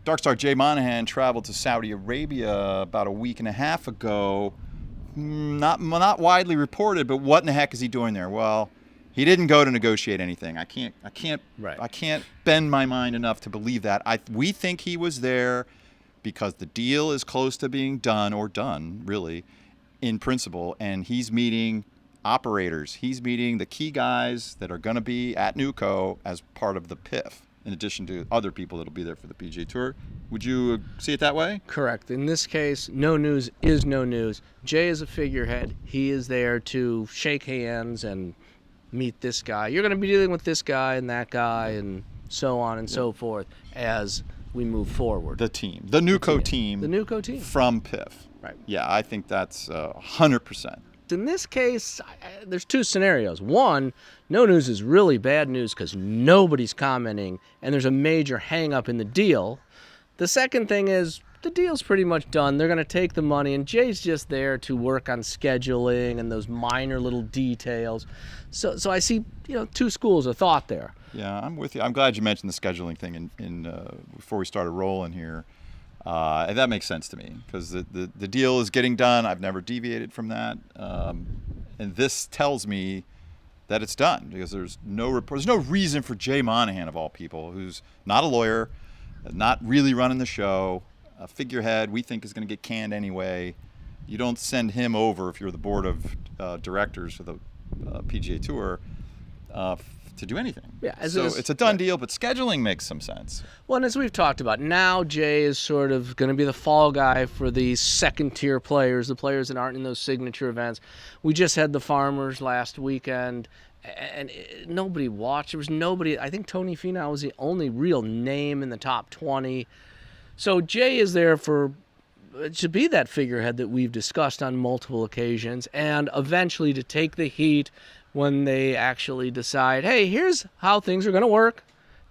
Dark Star Jay Monahan traveled to Saudi Arabia about a week and a half ago. Not widely reported, but what in the heck is he doing there? Well, he didn't go to negotiate anything. I can't bend my mind enough to believe that. We think he was there because the deal is close to being done, or done, really, in principle, and he's meeting operators. He's meeting the key guys that are going to be at Newco as part of the PIF, in addition to other people that will be there for the PGA Tour. Would you see it that way? Correct. In this case, no news is no news. Jay is a figurehead. He is there to shake hands and meet this guy. You're going to be dealing with this guy and that guy and so on and so forth as we move forward. The team. The Newco team. The Newco team. From PIF. Right. Yeah, I think that's 100%. In this case, there's two scenarios. One, no news is really bad news because nobody's commenting and there's a major hang-up in the deal. The second thing is the deal's pretty much done. They're going to take the money, and Jay's just there to work on scheduling and those minor little details. So I see, two schools of thought there. Yeah, I'm with you. I'm glad you mentioned the scheduling thing before we started rolling here. And that makes sense to me because the deal is getting done. I've never deviated from that. And this tells me that it's done because there's no reason for Jay Monahan, of all people, who's not a lawyer, not really running the show, a figurehead we think is going to get canned anyway. You don't send him over if you're the board of directors for the PGA Tour to do anything. Yeah, so it's a done deal, but scheduling makes some sense. Well, and as we've talked about, now Jay is sort of going to be the fall guy for these second-tier players, the players that aren't in those signature events. We just had the Farmers last weekend, and nobody watched. There was nobody. I think Tony Finau was the only real name in the top 20. So Jay is there to be that figurehead that we've discussed on multiple occasions, and eventually to take the heat when they actually decide, hey, here's how things are going to work,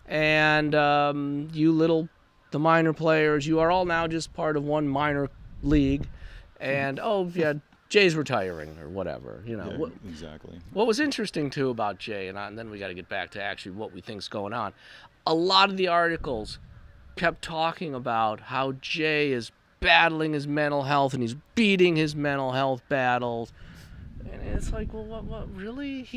and the minor players, you are all now just part of one minor league, and Jay's retiring or whatever. Yeah, exactly. What was interesting too about Jay, and then we got to get back to actually what we think's going on. A lot of the articles kept talking about how Jay is battling his mental health and he's beating his mental health battles. And it's like, well, what really?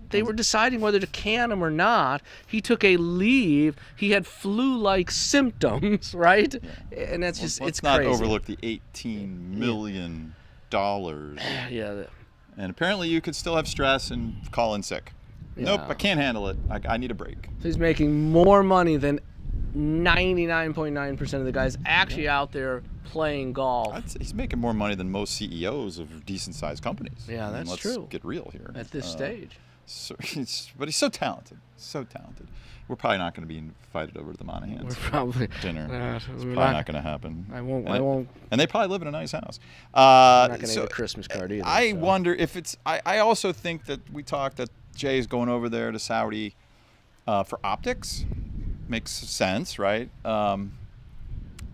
They were deciding whether to can him or not. He took a leave. He had flu-like symptoms, right? Yeah. And that's it's crazy. Let's not overlook the $18 million. Yeah. And apparently you could still have stress and call in sick. Yeah. Nope, I can't handle it. I need a break. So he's making more money than 99.9% of the guys actually out there playing golf. He's making more money than most CEOs of decent-sized companies. Yeah, that's true. Let's get real here. At this stage. But he's so talented. So talented. We're probably not going to be invited over to the Monahans. We're probably dinner. It's probably not going to happen. I won't. And they probably live in a nice house. I'm not going to get a Christmas card either. I wonder if it's. I also think that we talked that Jay is going over there to Saudi for optics. Makes sense, right?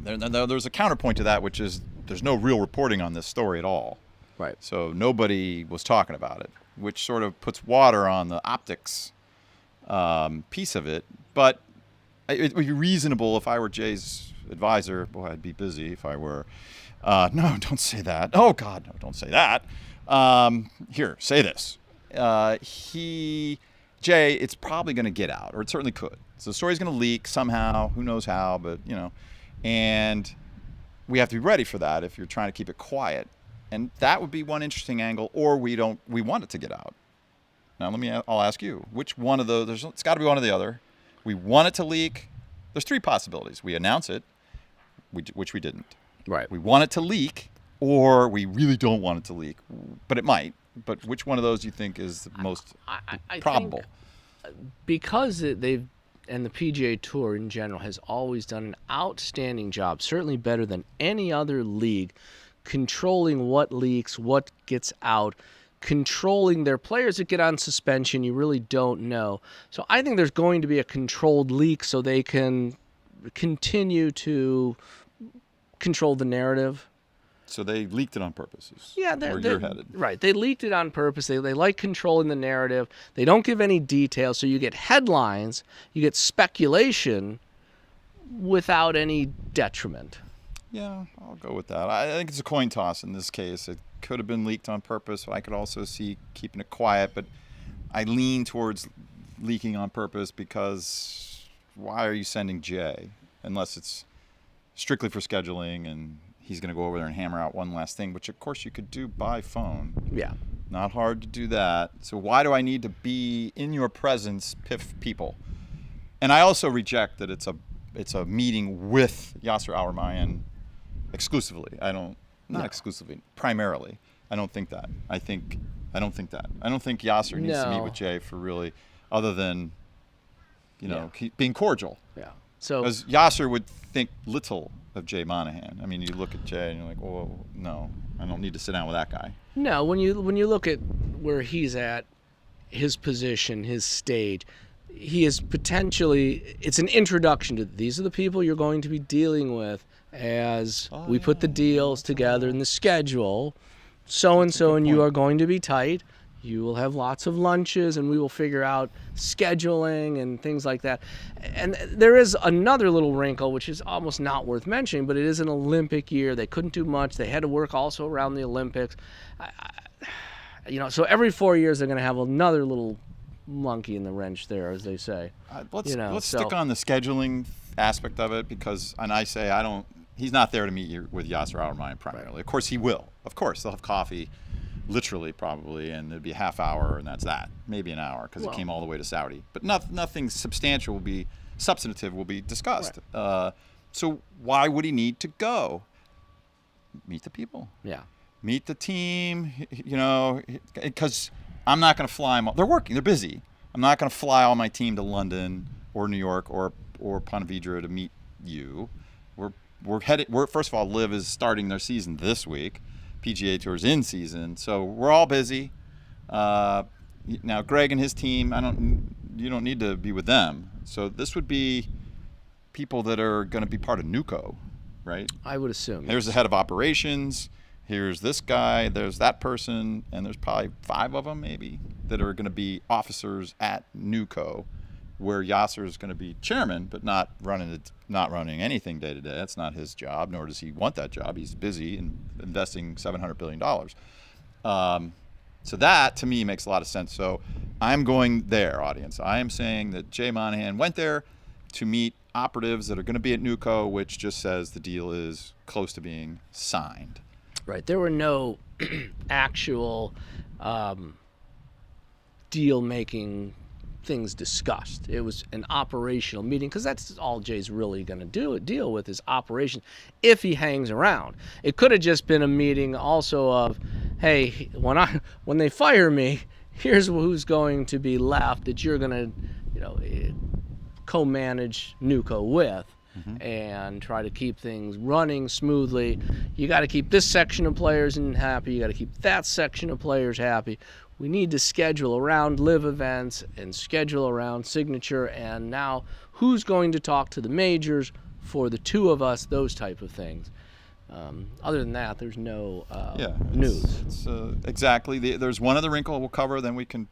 There's a counterpoint to that, which is there's no real reporting on this story at all. Right. So nobody was talking about it, which sort of puts water on the optics piece of it. But it would be reasonable if I were Jay's advisor. Boy, I'd be busy if I were. No, don't say that. Oh, God, no, don't say that. Here, say this. Jay, it's probably going to get out, or it certainly could. So the story's going to leak somehow. Who knows how, but, and we have to be ready for that if you're trying to keep it quiet. And that would be one interesting angle, or we want it to get out. Now, I'll ask you, which one of those, it's got to be one or the other. We want it to leak. There's three possibilities. We announce it, which we didn't. Right. We want it to leak, or we really don't want it to leak, but it might. But which one of those do you think is the most probable? Think because they've, and the PGA Tour in general has always done an outstanding job, certainly better than any other league, controlling what leaks, what gets out, controlling their players that get on suspension. You really don't know. So I think there's going to be a controlled leak so they can continue to control the narrative. So they leaked it on purpose. Yeah, where you're headed. Right. They leaked it on purpose. They like controlling the narrative. They don't give any details, so you get headlines, you get speculation, without any detriment. Yeah, I'll go with that. I think it's a coin toss in this case. It could have been leaked on purpose. I could also see keeping it quiet, but I lean towards leaking on purpose because why are you sending Jay unless it's strictly for scheduling and he's going to go over there and hammer out one last thing, which of course you could do by phone. Yeah. Not hard to do that. So why do I need to be in your presence, people? And I also reject that it's a meeting with Yassir al-Rumayyan exclusively. Not exclusively, primarily. I don't think that. I don't think that. I don't think Yassir needs to meet with Jay for really, other than, being cordial. Yeah. So because Yassir would think little of Jay Monahan. I mean, you look at Jay and you're like, oh no, I don't need to sit down with that guy. No, when you look at where he's at, his position, his stage, he is potentially, it's an introduction to these are the people you're going to be dealing with as we put the deals together in the schedule. So-and-so and you are going to be tight. You will have lots of lunches, and we will figure out scheduling and things like that. And there is another little wrinkle, which is almost not worth mentioning, but it is an Olympic year. They couldn't do much. They had to work also around the Olympics. So every 4 years they're going to have another little monkey in the wrench there, as they say. Let's stick on the scheduling aspect of it because, and I say he's not there to meet with Yassir al-Rumayyan primarily. Right. Of course he will. Of course they'll have coffee. Literally, probably, and it'd be a half hour, and that's that. Maybe an hour, because it came all the way to Saudi. But nothing substantial substantive will be discussed. Right. So why would he need to go? Meet the people. Yeah. Meet the team, because I'm not going to fly them. They're working. They're busy. I'm not going to fly all my team to London or New York or Ponte Vedra to meet you. We're headed. First of all, LIV is starting their season this week. PGA Tour's in season, so we're all busy. Now, Greg and his team, you don't need to be with them. So this would be people that are going to be part of NUCO, right? I would assume. There's the head of operations. Here's this guy. There's that person, and there's probably 5 of them maybe that are going to be officers at NUCO, where Yassir is going to be chairman, but not running anything day to day. That's not his job, nor does he want that job. He's busy and investing $700 billion. So that, to me, makes a lot of sense. So I'm going there, audience. I am saying that Jay Monahan went there to meet operatives that are going to be at NUCO, which just says the deal is close to being signed. Right. There were no actual deal-making things discussed. It was an operational meeting because that's all Jay's really going to deal with is operation if he hangs around. It could have just been a meeting also of, hey, when they fire me, here's who's going to be left that you're going to co-manage NUCO with. Mm-hmm. And try to keep things running smoothly. You got to keep this section of players happy. You got to keep that section of players happy. We need to schedule around LIV events and schedule around signature. And now, who's going to talk to the majors for the two of us? Those type of things. Other than that, there's no news. It's, exactly. There's one other wrinkle we'll cover. Then we can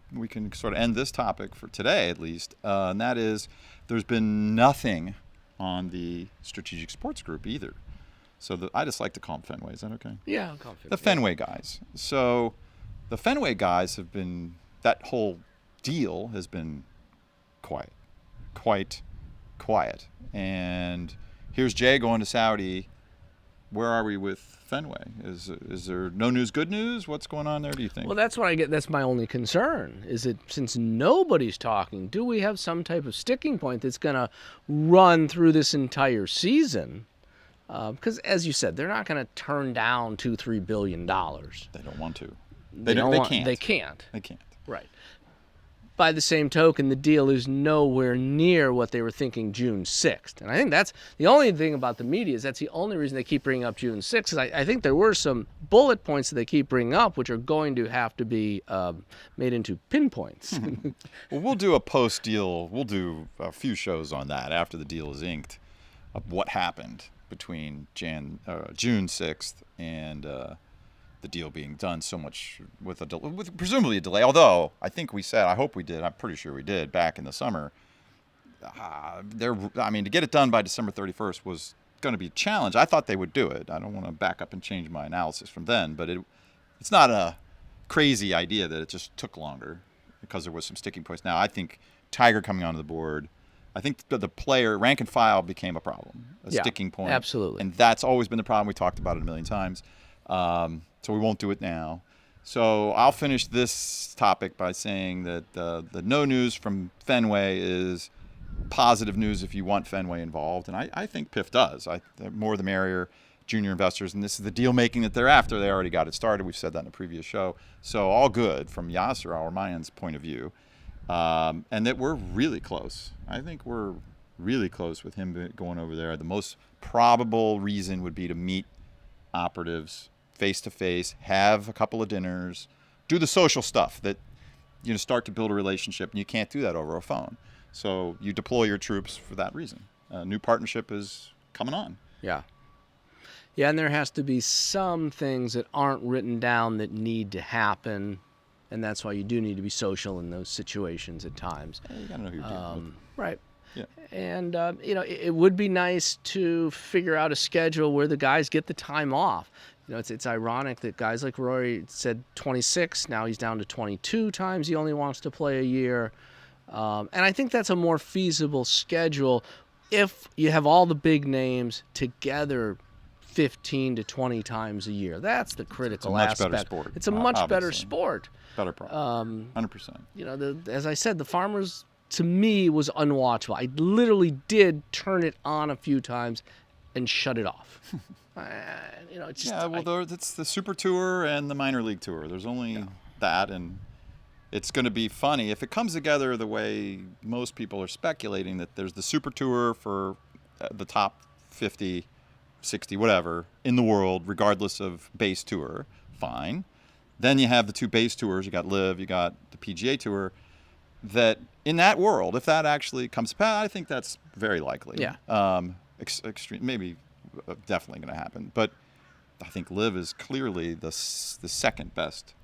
sort of end this topic for today, at least. And that is, there's been nothing on the Strategic Sports Group either. So I just like to call them Fenway. Is that okay? Yeah, I'll call them Fenway. The Fenway guys. So the Fenway guys have been, that whole deal has been quite quiet. And here's Jay going to Saudi. Where are we with Fenway? Is there no news, good news? What's going on there, do you think? Well, that's what I get. That's my only concern. Is that since nobody's talking, do we have some type of sticking point that's going to run through this entire season? Because, as you said, they're not going to turn down $2-3 billion. They don't want to. They can't. They can't. Right. By the same token, the deal is nowhere near what they were thinking June 6th. And I think that's the only thing about the media is that's the only reason they keep bringing up June 6th. Is I think there were some bullet points that they keep bringing up which are going to have to be made into pinpoints. Well, we'll do a post-deal. We'll do a few shows on that after the deal is inked of what happened between June 6th and the deal being done so much with presumably a delay. Although I think we said, I hope we did, I'm pretty sure we did back in the summer, to get it done by December 31st was going to be a challenge. I thought they would do it. I don't want to back up and change my analysis from then, but it's not a crazy idea that it just took longer because there was some sticking points. Now, I think Tiger coming onto the board, I think the player rank and file became a problem, a sticking point. Absolutely. And that's always been the problem. We talked about it a million times. So we won't do it now. So I'll finish this topic by saying that the no news from Fenway is positive news if you want Fenway involved. And I think PIF does. The more the merrier, junior investors. And this is the deal making that they're after. They already got it started. We've said that in a previous show. So all good from Yassir al-Rumayyan's point of view. And that we're really close. I think we're really close with him going over there. The most probable reason would be to meet operatives face-to-face, have a couple of dinners, do the social stuff that, start to build a relationship, and you can't do that over a phone. So you deploy your troops for that reason. A new partnership is coming on. Yeah. Yeah, and there has to be some things that aren't written down that need to happen, and that's why you do need to be social in those situations at times. You got to know who you're dealing with. Right. Yeah. And, it would be nice to figure out a schedule where the guys get the time off. It's ironic that guys like Rory said 26, now he's down to 22 times he only wants to play a year. And I think that's a more feasible schedule if you have all the big names together 15 to 20 times a year. That's the critical aspect. It's a much better sport. It's a much better sport. Better product. 100%. As I said, the Farmers, to me, was unwatchable. I literally did turn it on a few times and shut it off. It's just... it's the Super Tour and the Minor League Tour. There's only that, and it's going to be funny. If it comes together the way most people are speculating, that there's the Super Tour for the top 50, 60, whatever, in the world, regardless of base tour, fine. Then you have the two base tours. You got LIV, you got the PGA Tour. That in that world, if that actually comes to pass, I think that's very likely. Yeah. Extreme, maybe definitely going to happen. But I think LIV is clearly the second best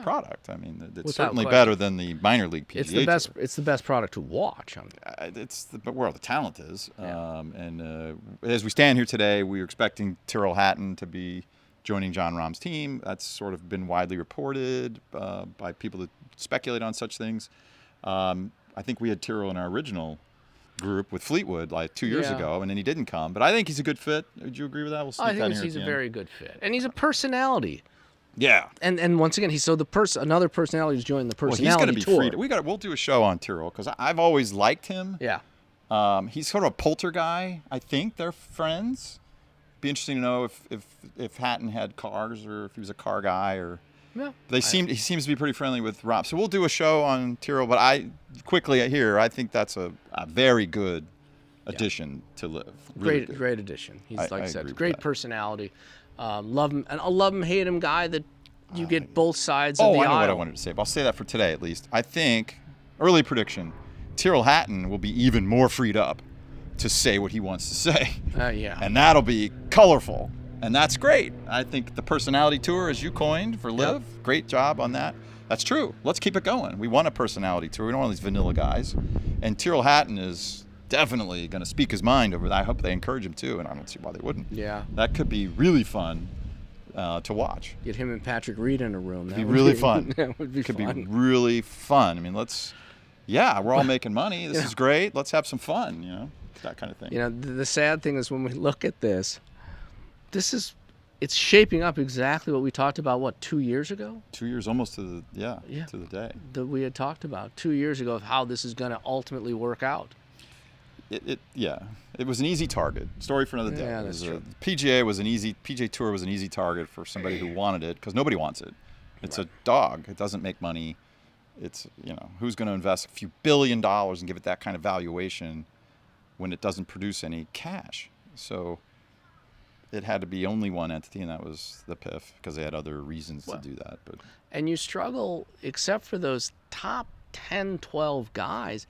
product. I mean, it's Without certainly question. better than the minor league PGA It's the best. Tour. It's the best product to watch. But where all the talent is. Yeah. And as we stand here today, we are expecting Tyrrell Hatton to be joining John Rahm's team. That's sort of been widely reported by people that speculate on such things. I think we had Tyrrell in our original group with Fleetwood like 2 years ago, and then he didn't come. But I think he's a good fit. Would you agree with that? We'll see. I think he's a very good fit, and he's a personality. Yeah. And once again, he's another personality who's joined the personality he's going to be tour. free. We'll do a show on Tyrrell because I've always liked him. Yeah. He's sort of a Poulter guy. I think they're friends. Be interesting to know if Hatton had cars or if he was a car guy or. Yeah. He seems to be pretty friendly with Rob. So we'll do a show on Tyrrell, but I think that's a very good addition to LIV. Really Great addition. He's like I said, agree great with that. personality. Love him, and a love him, hate him guy that you get both sides of the aisle. I know what I wanted to say, but I'll say that for today at least. I think, early prediction, Tyrrell Hatton will be even more freed up to say what he wants to say. And that'll be colorful. And that's great. I think the personality tour, as you coined for LIV, great job on that. That's true. Let's keep it going. We want a personality tour. We don't want these vanilla guys. And Tyrrell Hatton is definitely going to speak his mind over that. I hope they encourage him too, and I don't see why they wouldn't. Yeah. That could be really fun to watch. Get him and Patrick Reed in a room. That'd be really fun. That would be could fun. be really fun. I mean, we're all making money. This is great. Let's have some fun, that kind of thing. The sad thing is when we look at this it's shaping up exactly what we talked about, 2 years ago? 2 years almost to the day. That we had talked about 2 years ago of how this is going to ultimately work out. It was an easy target. Story for another day. Yeah, that's true. PGA Tour was an easy target for somebody who wanted it because nobody wants it. It's a dog. It doesn't make money. It's, who's going to invest a few $1 billion and give it that kind of valuation when it doesn't produce any cash? So it had to be only one entity, and that was the PIF because they had other reasons to do that. And you struggle, except for those top 10, 12 guys.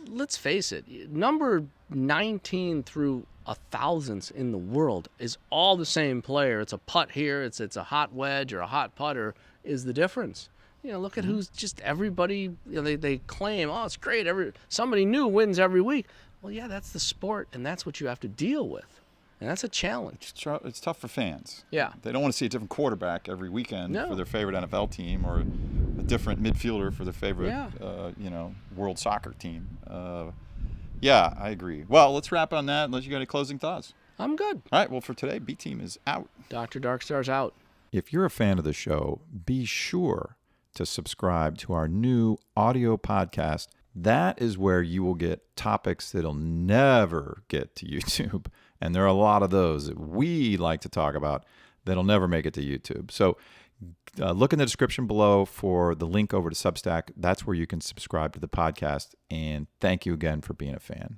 Let's face it, number 19 through 1,000th in the world is all the same player. It's a putt here, it's a hot wedge or a hot putter is the difference. Look at who's just everybody. They claim, oh, it's great. Somebody new wins every week. Well, yeah, that's the sport, and that's what you have to deal with, and that's a challenge. It's tough for fans. Yeah, they don't want to see a different quarterback every weekend No. for their favorite NFL team, or a different midfielder for their favorite, world soccer team. Yeah, I agree. Well, let's wrap on that. Unless you got any closing thoughts. I'm good. All right. Well, for today, B Team is out. Dr. Darkstar's out. If you're a fan of the show, be sure to subscribe to our new audio podcast. That is where you will get topics that'll never get to YouTube. And there are a lot of those that we like to talk about that'll never make it to YouTube. So look in the description below for the link over to Substack. That's where you can subscribe to the podcast. And thank you again for being a fan.